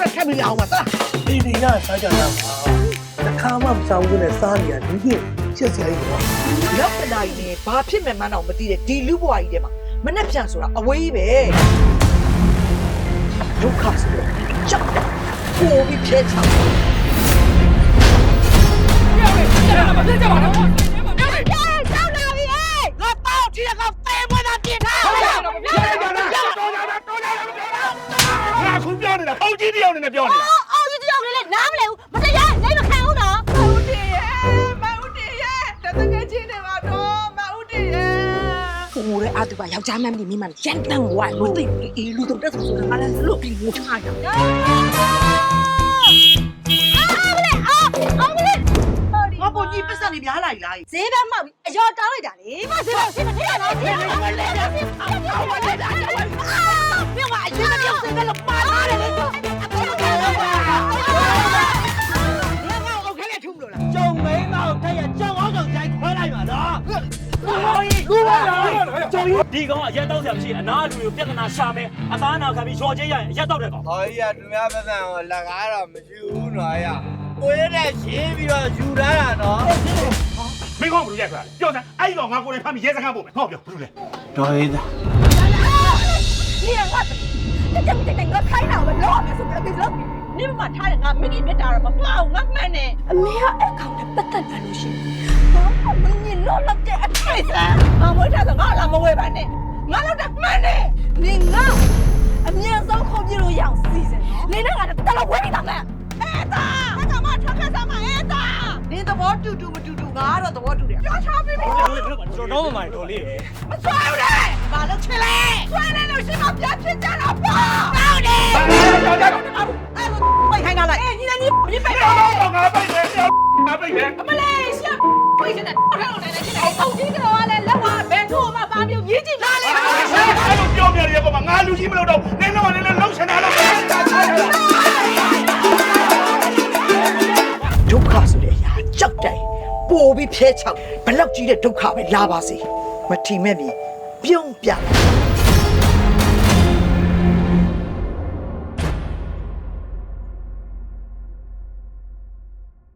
နောက်ထပ်ပြီးအောင်ပါသလားဒီဒီရစားကြရမှာတစ်ခါမှမဆောင်ဘူးနဲ့စားနေရလူကြီးချစ်စရာကြီးတော့ရောက်ပလာကြီးနဲ့ဘာဖြစ်မှန်းတော့မသိတဲ့ဒီလူဘွားကြီးထဲမှာမနှက်ဖြန်ဆိုတာအဝေးပဲဒုက္ခဆိုတော့ကြောက်တယ်ပို့ပြီးဖျက်ချောင်းကြောက်လာပြီငါတောင်းကြည့်ရကောင်တဲမွေးတာပြင်ထားငါခုပြောနေတာအောက်ကြီးတယောက်နေနဲ့ပြောနေတာအော်ကြီးတယောက်လေးနားမလဲဘူးမတရားလိမ့်မခံဘူးနော်မဦးတည်ရဲ့တကယ်ချင်းနေပါတော့မဦးတည်ရဲ့ကိုမိုးရဲ့အတူပါယောက်ျားမမလေးမိမရန်တန်ဝိုင်းလို့အေးလူတော့တက်ဆိုတော့မလည်းလို့ပြီးငိုထားရငါပေါ်ကြီးပတ်စံနေပြားလိုက်လားဈေးဘက်မှောက်ပြီးအယော်တောင်းလိုက်တာလေမဈေးတော့ရှိမထည့်ရတော့ဖြစ်နေပါလေမြင်ပါအရင်ကပြောစင်တယ်လို့ပါလာတယ်လေကျုံမင်းမောင်တဲ့ကျုံအောင်ကောင်ကြိုက်ခွဲလိုက်ပါတော့လူပါလားကျုံဒီကောင်အရက်တောက်ဆရာမရှိအနာလူကိုပြဿနာရှာမယ်အသားနာခံပြီးရော်ချင်းရရင်အရက်တောက်တဲ့ကောင်ဟောကြီးကသူများပတ်စံကိုလက်ကားတော့မရှိဘူးနော်ရကိုရတဲ့ရှင်းပြီးတော့ယူထားတာနော်မင်းကောင်ဘယ်လိုရက်ခါလဲပြောစမ်းအဲ့ကောင်ငါကိုယ်တိုင်ဖမ်းပြီးရဲစခန်းပို့မယ်ဟောပြောဘယ်လိုလဲတော်ရည်သား你两个，这个开脑了，老没说别别你们把他人啊，没给别打了嘛，妈，我买呢。没有爱搞的不得了路线，我们你老了这一辈子，我这个我那么会办呢，我老得买呢，你我，面上好比如养死人，你那个得了会的没？哎哒，那干嘛穿开啥嘛？哎哒，你的我တူတူမတူတူငါတော့သဘောတူတယ်要差别没？ကျွန်တော်တော့မမှန်တော်လေး我抓住嘞，ဘာလို့ချစ်လဲ抓来了是嘛？别去家了吧？抓的。哎我背开他来哎，你背背。ငါပိတ်တယ်ငါပိတ်တယ်အမလေးရှက်ဝိတ်တဲ့ထောက်ထောက်နေနေချင်းအုပ်ကြီးကတော့လည်းလက်ဝါဘယ်ထို့မှပါမျိုးရေးကြည့်လာလေအဲ့လိုပြောပြရကောင်ငါလူကြီးမလို့တော့နင်းတော့နင်းလုံးချင်တယ်လို့ဒုက္ခဆိုတဲ့အရာကြောက်တယ်ပို့ပြီးဖျဲချောက်ဘလောက်ကြီးတဲ့ဒုက္ခပဲလာပါစေမထီမဲ့ပြီးပြုံးပြ